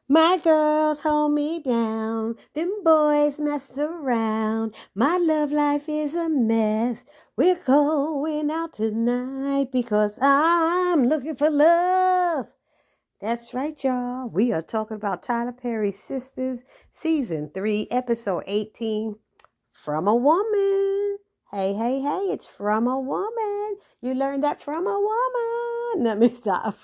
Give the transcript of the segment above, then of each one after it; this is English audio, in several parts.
My girls hold me down, them boys mess around. My love life is a mess. We're going out tonight because I'm looking for love. That's right, y'all. We are talking about Tyler Perry's Sistas, Season 3, Episode 18, From a Woman. Hey, hey, hey, it's from a woman. You learned that from a woman. Let me stop.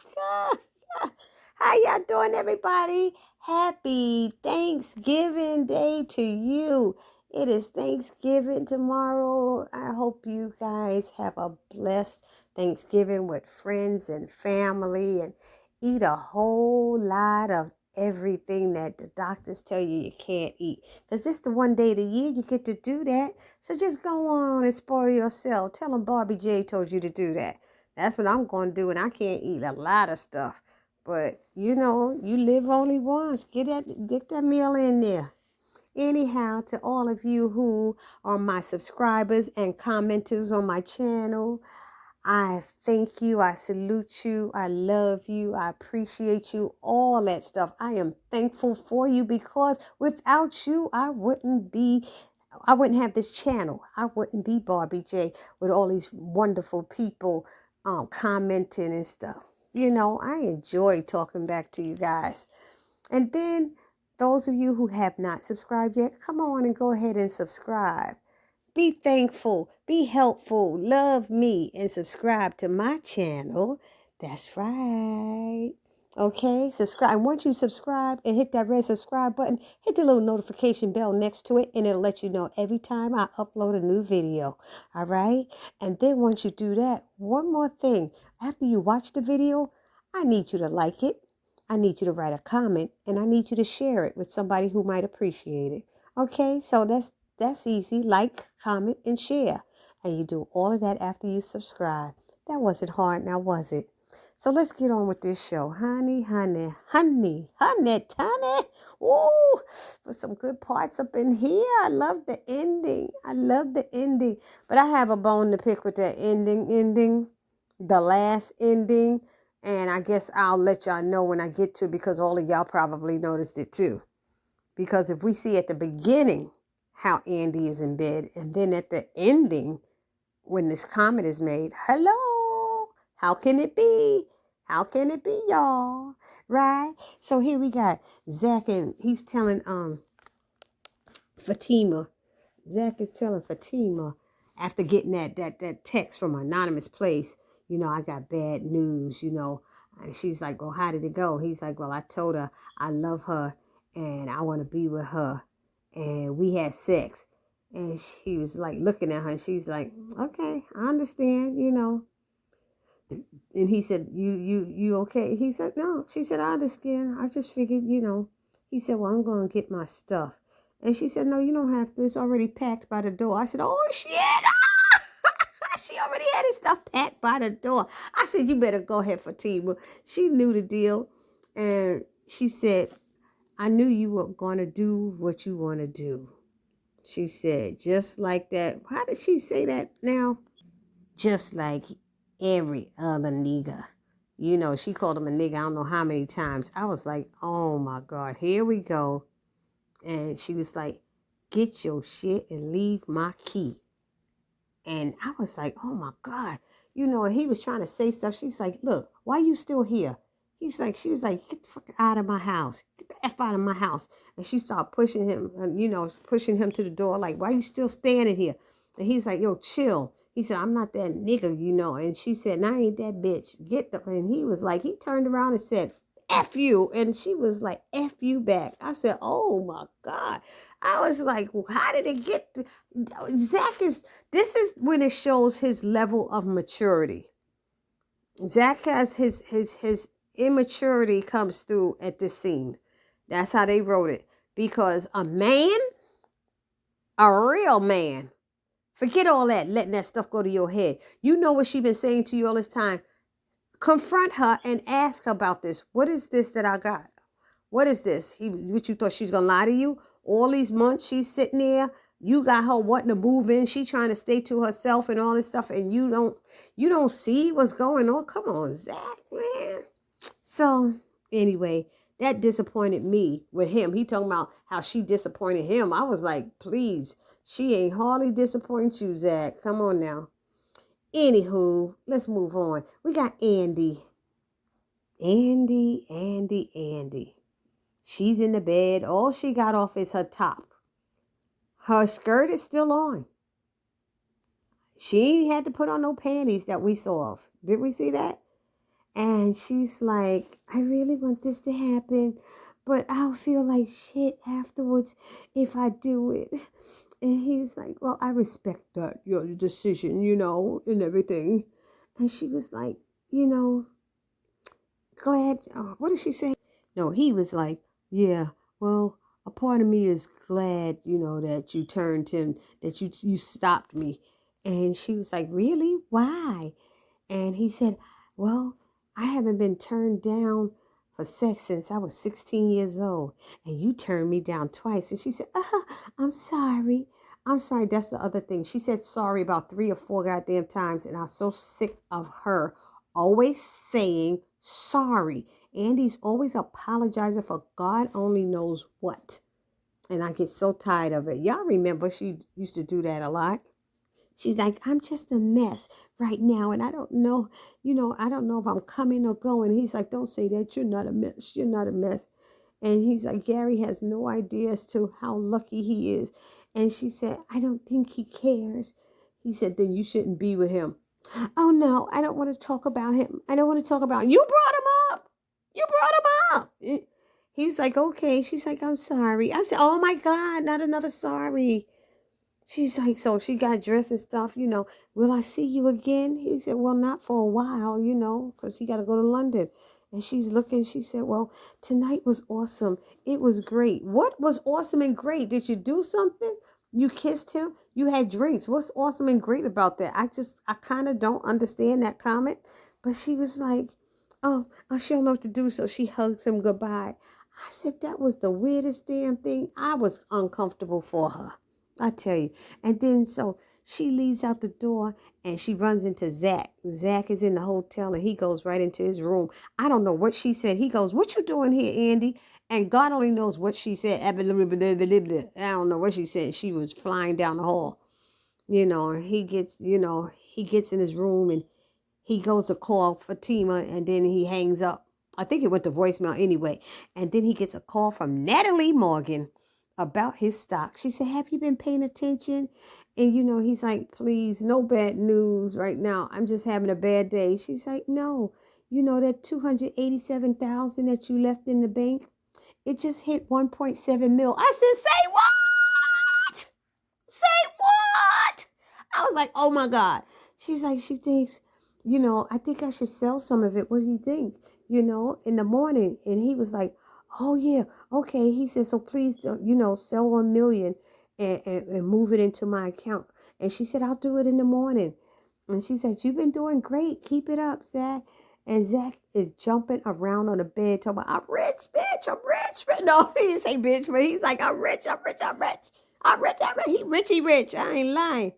How y'all doing, everybody? Happy Thanksgiving Day to you. It is Thanksgiving tomorrow. I hope you guys have a blessed Thanksgiving with friends and family and eat a whole lot of everything that the doctors tell you can't eat. Because this is the one day of the year you get to do that. So just go on and spoil yourself. Tell them Barbie J told you to do that. That's what I'm going to do, and I can't eat a lot of stuff. But, you live only once. Get that meal in there. Anyhow, to all of you who are my subscribers and commenters on my channel, I thank you. I salute you. I love you. I appreciate you. All that stuff. I am thankful for you because without you, I wouldn't have this channel. I wouldn't be Barbie J with all these wonderful people commenting and stuff. I enjoy talking back to you guys. And then those of you who have not subscribed yet, come on and go ahead and subscribe. Be thankful, be helpful, love me, and subscribe to my channel. That's right. Okay, subscribe. Once you subscribe and hit that red subscribe button, hit the little notification bell next to it, and it'll let you know every time I upload a new video. All right? And then once you do that, one more thing. After you watch the video, I need you to like it. I need you to write a comment, and I need you to share it with somebody who might appreciate it. Okay, so that's easy. Like, comment, and share. And you do all of that after you subscribe. That wasn't hard now, was it? So let's get on with this show. Honey. Ooh, with some good parts up in here. I love the ending. But I have a bone to pick with that ending. The last ending. And I guess I'll let y'all know when I get to it because all of y'all probably noticed it too. Because if we see at the beginning how Andy is in bed, and then at the ending, when this comment is made, hello, how can it be? How can it be, y'all? Right? So here we got Zack, and he's telling Fatima. Zack is telling Fatima after getting that text from an anonymous place, I got bad news, And she's like, well, how did it go? He's like, well, I told her I love her and I want to be with her. And we had sex. And she was like looking at her and she's like, okay, I understand, And he said, you okay? He said, no. She said, I understand. I just figured, He said, well, I'm going to get my stuff. And she said, no, you don't have to. It's already packed by the door. I said, oh, shit. She already had his stuff packed by the door. I said, you better go ahead, Fatima. She knew the deal. And she said, I knew you were going to do what you want to do. She said, just like that. How did she say that now? Just like every other nigga. She called him a nigga I don't know how many times. I was like, oh my God, here we go. And she was like, get your shit and leave my key. And I was like, oh my God. And he was trying to say stuff. She's like, look, why you still here? She was like, get the fuck out of my house. Get the F out of my house. And she started pushing him, pushing him to the door. Like, why you still standing here? And he's like, yo, chill. He said, I'm not that nigga, And she said, I ain't that bitch. And he was like, he turned around and said, F you. And she was like, F you back. I said, oh my God. I was like, well, how did it get to... This is when it shows his level of maturity. Zack has his immaturity comes through at this scene. That's how they wrote it. Because a real man, forget all that, letting that stuff go to your head. You know what she's been saying to you all this time. Confront her and ask her about this. What is this that I got? What is this? What you thought she was going to lie to you? All these months she's sitting there. You got her wanting to move in. She trying to stay to herself and all this stuff. And you don't see what's going on. Come on, Zack, man. So anyway, That disappointed me with him. He talking about how she disappointed him. I was like, please, she ain't hardly disappoint you, Zach. Come on now. Anywho, let's move on. We got Andy. Andy. She's in the bed. All she got off is her top. Her skirt is still on. She ain't had to put on no panties that we saw of. Did we see that? And she's like, I really want this to happen, but I'll feel like shit afterwards if I do it. And he's like, well, I respect that, your decision, and everything. And she was like, glad. Oh, what did she say? No, he was like, yeah, well, a part of me is glad, that you turned him, that you stopped me. And she was like, really? Why? And he said, well, I haven't been turned down for sex since I was 16 years old. And you turned me down twice. And she said, I'm sorry. I'm sorry. That's the other thing. She said sorry about 3 or 4 goddamn times. And I was so sick of her always saying sorry. Andy's always apologizing for God only knows what. And I get so tired of it. Y'all remember she used to do that a lot. She's like, I'm just a mess right now. And I don't know, I don't know if I'm coming or going. He's like, don't say that. You're not a mess. You're not a mess. And he's like, Gary has no idea as to how lucky he is. And she said, I don't think he cares. He said, then you shouldn't be with him. Oh, no, I don't want to talk about him. I don't want to talk about him. You brought him up. You brought him up. He was like, okay. She's like, I'm sorry. I said, oh, my God, not another sorry. She's like, so she got dressed and stuff, will I see you again? He said, well, not for a while, because he got to go to London. And she's looking, she said, well, tonight was awesome. It was great. What was awesome and great? Did you do something? You kissed him? You had drinks. What's awesome and great about that? I kind of don't understand that comment. But she was like, oh, she don't know what to do. So she hugs him goodbye. I said, that was the weirdest damn thing. I was uncomfortable for her. I tell you. And then so she leaves out the door and she runs into Zack. Zack is in the hotel and he goes right into his room. I don't know what she said. He goes, what you doing here, Andy? And God only knows what she said. I don't know what she said. She was flying down the hall. And he gets in his room and he goes to call Fatima and then he hangs up. I think it went to voicemail anyway. And then he gets a call from Natalie Morgan about his stock. She said, have you been paying attention? And, he's like, please, no bad news right now. I'm just having a bad day. She's like, no, that 287,000 that you left in the bank, it just hit 1.7 mil. I said, say what? Say what? I was like, oh my God. She's like, she thinks, I think I should sell some of it. What do you think? In the morning. And he was like, oh yeah, okay. He said, so please, sell 1 million and move it into my account. And she said, I'll do it in the morning. And she said, you've been doing great. Keep it up, Zach. And Zach is jumping around on the bed, talking about, I'm rich, bitch. I'm rich. No, he didn't say bitch, but he's like, I'm rich. He rich. I ain't lying.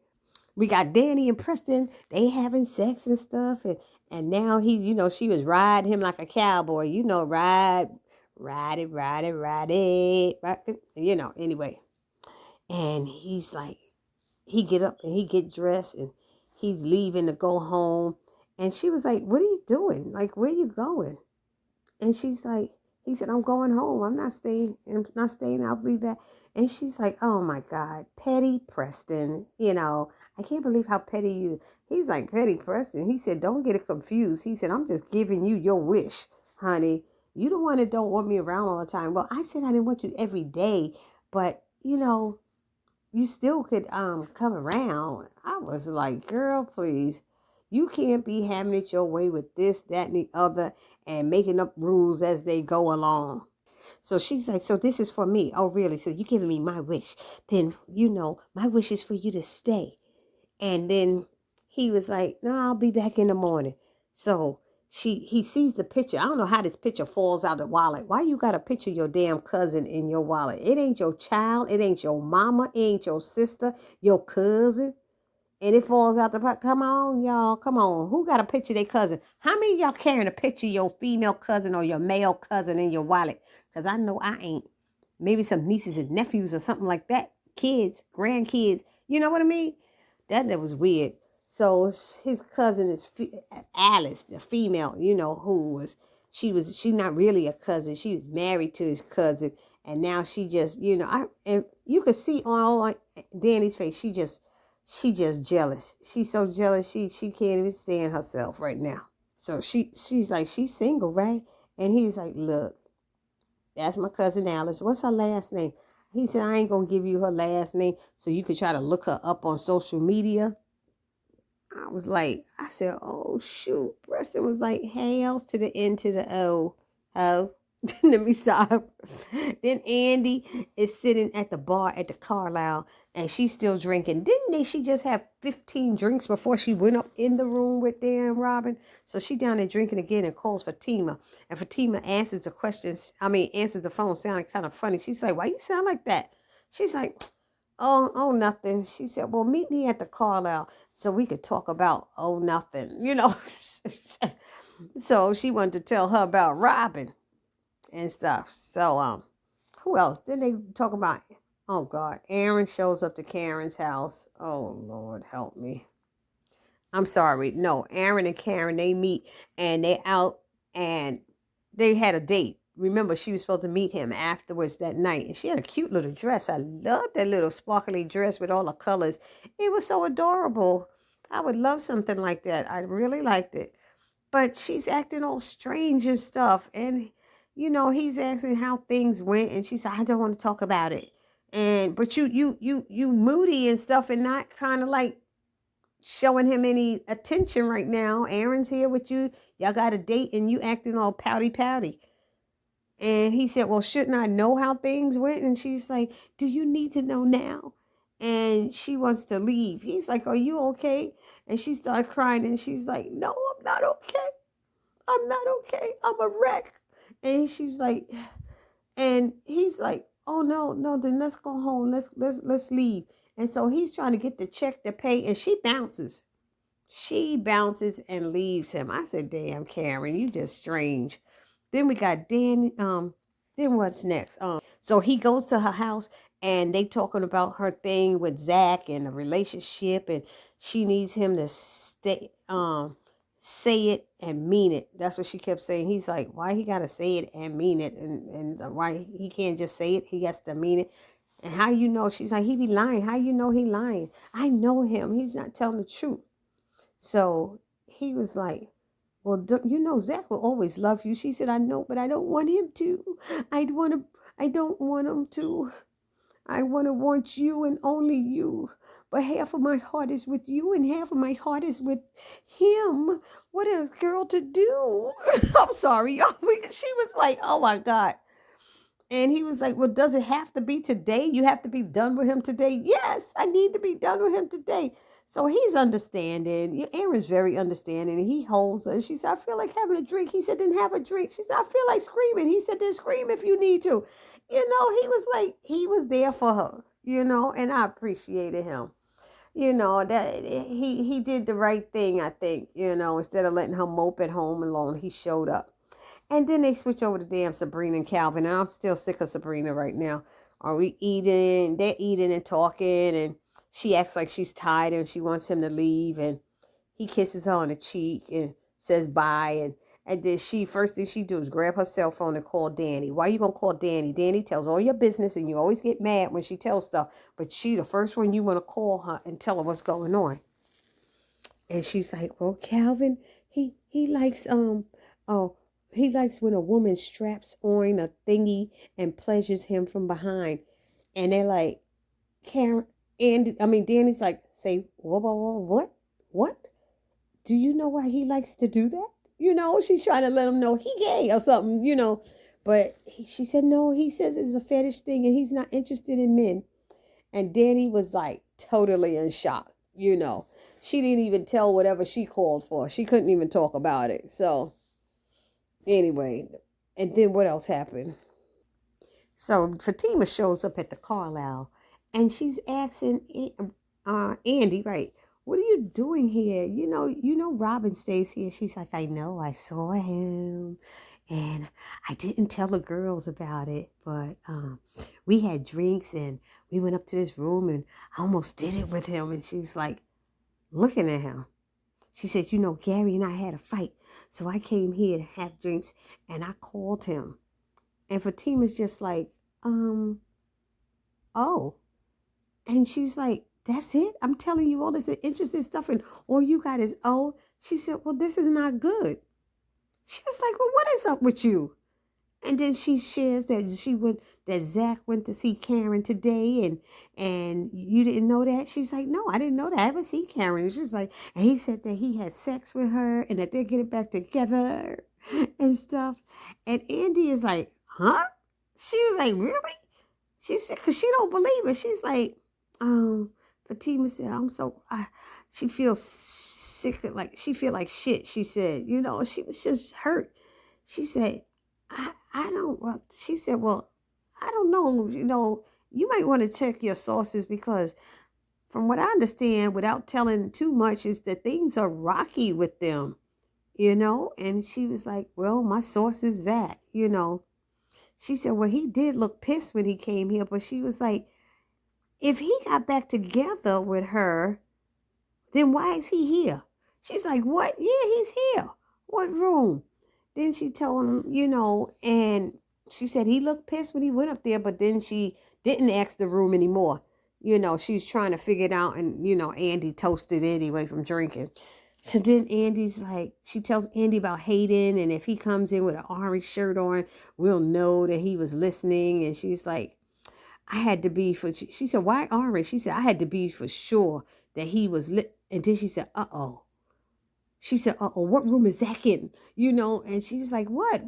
We got Danny and Preston. They having sex and stuff. And now he, she was riding him like a cowboy. Ride it. Anyway. And he's like, he get up and he get dressed and he's leaving to go home. And she was like, what are you doing? Like, where you going? And she's like, he said, I'm going home. I'm not staying. I'll be back. And she's like, oh my God, petty Preston. I can't believe how petty you. He's like, petty Preston. He said, don't get it confused. He said, I'm just giving you your wish, honey. You the one that don't want me around all the time. Well, I said I didn't want you every day, but you still could come around. I was like, girl, please. You can't be having it your way with this, that, and the other and making up rules as they go along. So she's like, so this is for me. Oh, really? So you're giving me my wish. Then, my wish is for you to stay. And then he was like, no, I'll be back in the morning. So he sees the picture. I don't know how this picture falls out of the wallet. Why you got a picture of your damn cousin in your wallet? It ain't your child. It ain't your mama. It ain't your sister, your cousin. and it falls out the pot. Come on, y'all. Come on. Who got a picture of their cousin? How many of y'all carrying a picture of your female cousin or your male cousin in your wallet? Because I know I ain't. Maybe some nieces and nephews or something like that. Kids, grandkids. You know what I mean? That was weird. So his cousin is Alice, the female, she not really a cousin. She was married to his cousin. And now she just, and you could see on Danny's face, she just jealous. She's so jealous she can't even stand herself right now. So she's like, she's single, right? And he was like, look, that's my cousin Alice. What's her last name? He said, I ain't gonna give you her last name so you could try to look her up on social media. I said, oh shoot. Preston was like, hey, else to the N to the O. Oh. Let me stop. Then Andy is sitting at the bar at the Carlisle and she's still drinking. She just have 15 drinks before she went up in the room with Dan Robin? So she down there drinking again and calls Fatima. And Fatima answers the phone sounding kind of funny. She's like, why you sound like that? She's like, oh, nothing. She said, well, meet me at the Carlisle so we could talk about, nothing, So she wanted to tell her about Robin and stuff. So, who else? Then they talk about, oh God, Erin shows up to Karen's house. Oh Lord, help me. I'm sorry. No, Erin and Karen, they meet and they out and they had a date. Remember, she was supposed to meet him afterwards that night. And she had a cute little dress. I loved that little sparkly dress with all the colors. It was so adorable. I would love something like that. I really liked it. But she's acting all strange and stuff. And, he's asking how things went. And she said, I don't want to talk about it. But you moody and stuff and not kind of like showing him any attention right now. Erin's here with you. Y'all got a date and you acting all pouty. And he said, well, shouldn't I know how things went? And she's like, do you need to know now? And she wants to leave. He's like, are you okay? And she started crying and she's like, no, I'm not okay. I'm not okay. I'm a wreck. And she's like, and he's like, oh no, then let's go home. Let's leave. And so he's trying to get the check to pay and she bounces. She bounces and leaves him. I said, damn, Karen, you just strange. Then we got Danny. Then what's next? So he goes to her house and they talking about her thing with Zack and the relationship, and she needs him to say it and mean it. That's what she kept saying. He's like, why he gotta say it and mean it, and why he can't just say it? He has to mean it. And how you know? She's like, he be lying. How you know he lying? I know him. He's not telling the truth. So he was like, well, Zack will always love you. She said, I know, but I don't want him to. I don't want him to. I want you and only you. But half of my heart is with you and half of my heart is with him. What a girl to do. I'm sorry, y'all. She was like, oh my God. And he was like, well, does it have to be today? You have to be done with him today? Yes, I need to be done with him today. So he's understanding. Erin's very understanding. And he holds her. She said, I feel like having a drink. He said, then have a drink. She said, I feel like screaming. He said, then scream if you need to. He was like, he was there for her, and I appreciated him. That he did the right thing, I think, instead of letting her mope at home alone, he showed up. And then they switch over to damn Sabrina and Calvin. And I'm still sick of Sabrina right now. Are we eating? They're eating and talking. And she acts like she's tired and she wants him to leave. And he kisses her on the cheek and says bye. And then first thing she do is grab her cell phone and call Danny. Why you going to call Danny? Danny tells all your business and you always get mad when she tells stuff. But she the first one you want to call her and tell her what's going on. And she's like, well, Calvin, he likes, he likes when a woman straps on a thingy and pleasures him from behind. And they're like, Danny's like, say, what? What? Do you know why he likes to do that? She's trying to let him know he gay or something, But she said, no, he says it's a fetish thing and he's not interested in men. And Danny was like totally in shock, She didn't even tell whatever she called for. She couldn't even talk about it. So anyway, and then what else happened? So Fatima shows up at the Carlisle and she's asking Andy, right, what are you doing here? You know, Robin stays here. She's like, I know, I saw him. And I didn't tell the girls about it, but we had drinks and we went up to this room and I almost did it with him. And she's like, looking at him. She said, you know, Gary and I had a fight. So I came here to have drinks and I called him. And Fatima's just like, oh. And she's like, that's it? I'm telling you all this interesting stuff and all you got is, oh. She said, well, this is not good. She was like, well, what is up with you? And then she shares that that Zack went to see Karen today and you didn't know that? She's like, no, I didn't know that. I haven't seen Karen. She's like, and he said that he had sex with her and that they're getting back together and stuff. And Andy is like, huh? She was like, really? She said, because she don't believe it. She's like, Fatima said, she feels sick, like she feel like shit. She said, you know, she was just hurt. She said, she said, well, I don't know, you know, you might want to check your sources because from what I understand, without telling too much, is that things are rocky with them, you know? And she was like, well, my source is Zack, you know. She said, well, he did look pissed when he came here, but she was like, if he got back together with her, then why is he here? She's like, what? Yeah, he's here. What room? Then she told him, you know, and she said he looked pissed when he went up there, but then she didn't ask the room anymore. You know, she was trying to figure it out, and, you know, Andy toasted anyway from drinking. So then Andy's like, she tells Andy about Hayden, and if he comes in with an orange shirt on, we'll know that he was listening. And she's like, I had to be for, she said, why orange? She said, I had to be for sure that he was lit. And then she said, uh-oh. She said, uh-oh, what room is Zack in? You know, and she was like, what?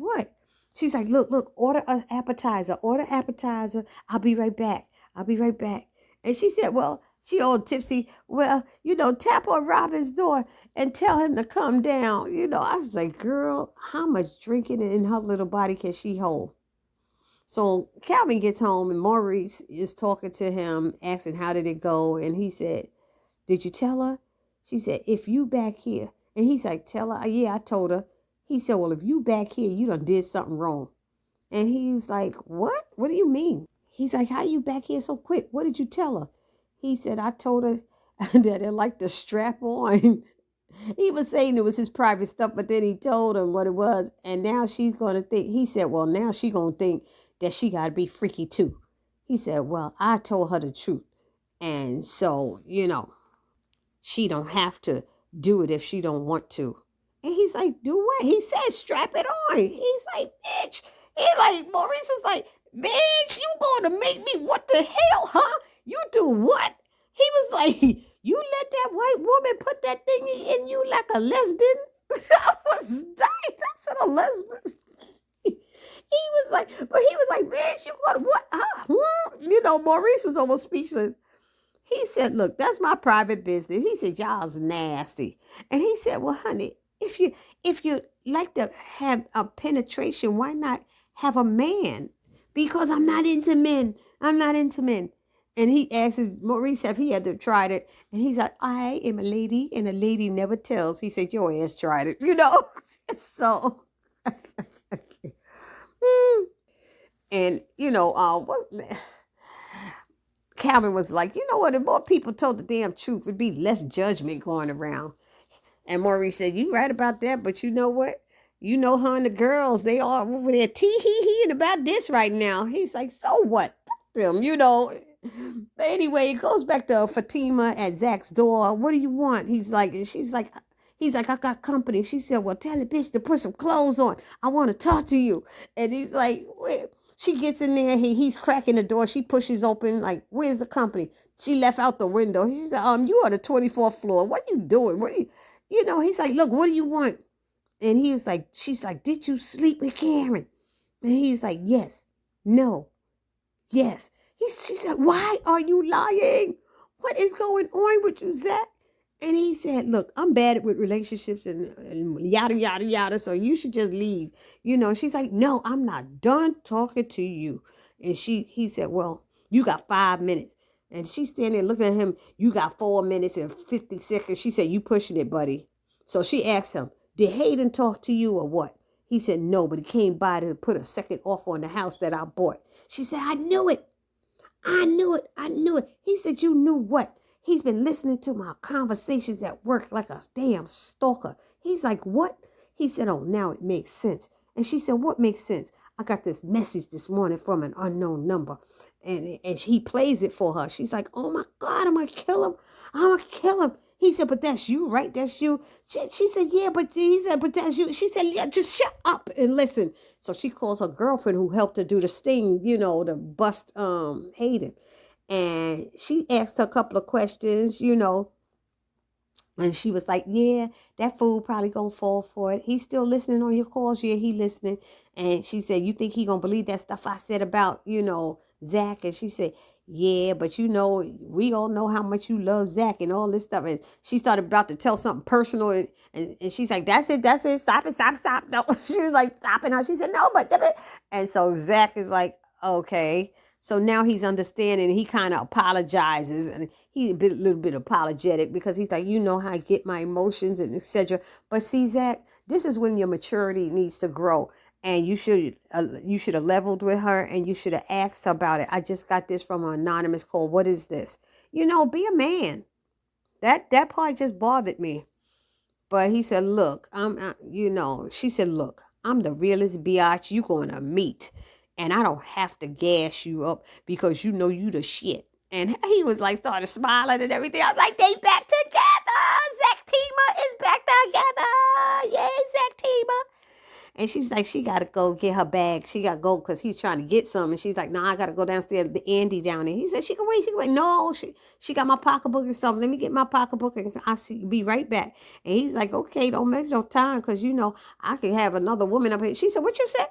She's like, look, order an appetizer. I'll be right back. And she said, well, she all tipsy. Well, you know, tap on Robin's door and tell him to come down. You know, I was like, girl, how much drinking in her little body can she hold? So Calvin gets home and Maurice is talking to him, asking how did it go? And he said, did you tell her? She said, if you back here. And he's like, tell her, yeah, I told her. He said, well, if you back here, you done did something wrong. And he was like, what? What do you mean? He's like, how you back here so quick? What did you tell her? He said, I told her that it like the strap on. He was saying it was his private stuff, but then he told him what it was. And now she's going to think, he said, well, now she going to think that she got to be freaky too. He said, well, I told her the truth. And so, you know, she don't have to do it if she don't want to. And he's like, do what? He said, strap it on. He's like, bitch. Maurice was like, bitch, you going to make me, what the hell, huh? You do what? He was like, you let that white woman put that thing in you like a lesbian? I was dying. I said a lesbian. He was like, bitch, you going to what? Huh? You know, Maurice was almost speechless. He said, look, that's my private business. He said, y'all's nasty. And he said, well, honey, if you like to have a penetration, why not have a man? Because I'm not into men. And he asked Maurice if he had to try it. And he's like, I am a lady and a lady never tells. He said, your ass tried it, you know? So, and, you know, Calvin was like, you know what, if more people told the damn truth, it'd be less judgment going around. And Maurice said, you right about that, but you know what? You know her and the girls, they are over there tee-hee-heeing about this right now. He's like, so what? Fuck them, you know. But anyway, it goes back to Fatima at Zack's door. What do you want? He's like, I got company. She said, well, tell the bitch to put some clothes on. I want to talk to you. And he's like, wait. She gets in there. He's cracking the door. She pushes open, like, where's the company? She left out the window. She said, you on the 24th floor. What are you doing? You know, he's like, look, what do you want? And he was like, she's like, did you sleep with Karen? And he's like, yes, no, yes. She said, why are you lying? What is going on with you, Zack? And he said, look, I'm bad with relationships and yada, yada, yada, so you should just leave. You know, she's like, no, I'm not done talking to you. And he said, well, you got 5 minutes. And she's standing there looking at him. You got 4 minutes and 50 seconds. She said, you pushing it, buddy. So she asked him, did Hayden talk to you or what? He said, no, but he came by to put a second offer on the house that I bought. She said, I knew it. I knew it. I knew it. He said, you knew what? He's been listening to my conversations at work like a damn stalker. He's like, what? He said, oh, now it makes sense. And she said, what makes sense? I got this message this morning from an unknown number. And he plays it for her. She's like, oh, my God, I'm going to kill him. I'm going to kill him. He said, but that's you, right? That's you. She said, yeah, but he said, but that's you. She said, yeah, just shut up and listen. So she calls her girlfriend who helped her do the sting, to bust Hayden. And she asked her a couple of questions, and she was like, yeah, that fool probably gonna fall for it. He's still listening on your calls. Yeah, he listening. And she said, you think he gonna believe that stuff I said about, Zack? And she said, yeah, but we all know how much you love Zack and all this stuff. And she started about to tell something personal. And she's like, that's it. Stop it. No, she was like, stopping her. She said, no, but. And so Zack is like, okay. So now he's understanding. He kind of apologizes, and he's a little bit apologetic because he's like, how I get my emotions and etc. But see, Zack, this is when your maturity needs to grow, and you should have leveled with her, and you should have asked her about it. I just got this from an anonymous call. What is this? Be a man. That part just bothered me. But he said, look, she said, look, I'm the realest biatch you gonna meet. And I don't have to gas you up because you the shit. And he was like, started smiling and everything. I was like, they back together. Zack Fatima is back together. Yay, Zack Fatima. And she's like, she got to go get her bag. She got to go because he's trying to get some. And she's like, no, I got to go downstairs. The Andy down there. He said, she can wait. No, she got my pocketbook and something. Let me get my pocketbook and I'll be right back. And he's like, okay, don't waste no time because, I could have another woman up here. She said, what you said?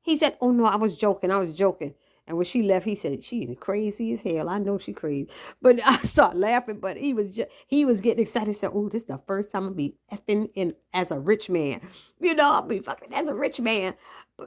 He said, oh, no, I was joking. And when she left, he said, she crazy as hell. I know she crazy. But I started laughing, but he was getting excited. He said, oh, this is the first time I'll be effing in as a rich man. I'll be fucking as a rich man.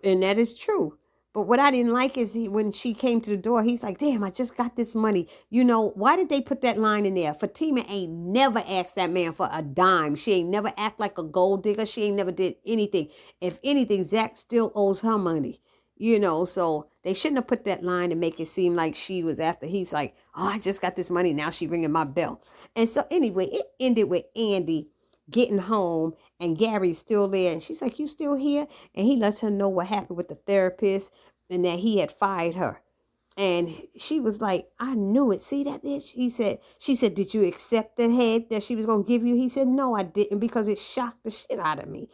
And that is true. But what I didn't like is when she came to the door, he's like, damn, I just got this money. Why did they put that line in there? Fatima ain't never asked that man for a dime. She ain't never act like a gold digger. She ain't never did anything. If anything, Zack still owes her money. So they shouldn't have put that line to make it seem like she was after. He's like, oh, I just got this money. Now she ringing my bell. And so anyway, it ended with Andy getting home and Gary's still there. And she's like, you still here? And he lets her know what happened with the therapist and that he had fired her. And she was like, I knew it. See that bitch? She said, did you accept the head that she was going to give you? He said, no, I didn't because it shocked the shit out of me.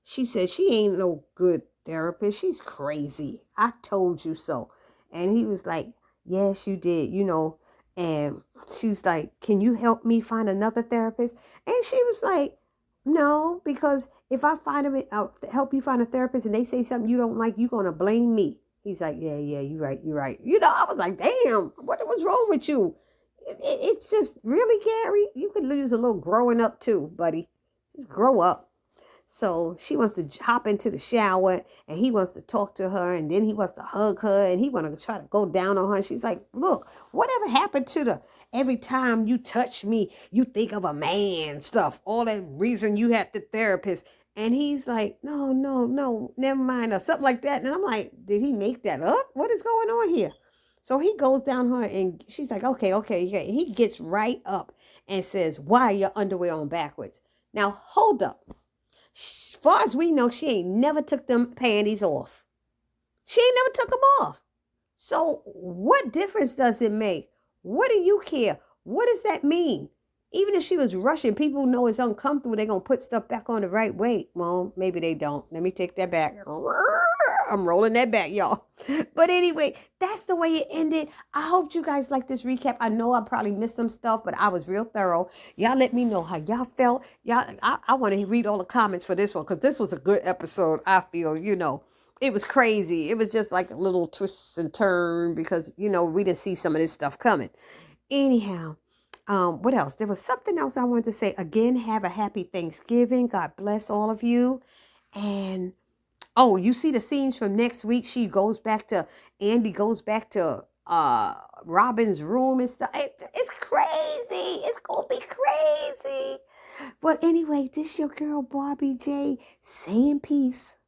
She said, she ain't no good therapist. She's crazy. I told you so. And he was like, yes, you did, and she's like, can you help me find another therapist? And she was like, no, because if I help you find a therapist and they say something you don't like, you're going to blame me. He's like, yeah, you're right. I was like, damn, what was wrong with you? It's just really, Gary, you could lose a little growing up too, buddy. Just grow up. So she wants to hop into the shower and he wants to talk to her and then he wants to hug her and he wants to try to go down on her. And she's like, look, whatever happened to the every time you touch me, you think of a man stuff, all that reason you had the therapist. And he's like, no, never mind or something like that. And I'm like, did he make that up? What is going on here? So he goes down her and she's like, okay. He gets right up and says, why are your underwear on backwards? Now, hold up. As far as we know, she ain't never took them panties off. She ain't never took them off. So what difference does it make? What do you care? What does that mean? Even if she was rushing, people know it's uncomfortable. They're going to put stuff back on the right way. Well, maybe they don't. Let me take that back. I'm rolling that back, y'all. But anyway, that's the way it ended. I hope you guys like this recap. I know I probably missed some stuff, but I was real thorough. Y'all let me know how y'all felt. I want to read all the comments for this one because this was a good episode. I feel, it was crazy. It was just like a little twist and turn because, we didn't see some of this stuff coming. Anyhow. What else? There was something else I wanted to say. Again, have a happy Thanksgiving. God bless all of you. And, you see the scenes from next week. Andy goes back to Robin's room and stuff. It's crazy. It's gonna be crazy. But anyway, this your girl Barbie J saying peace.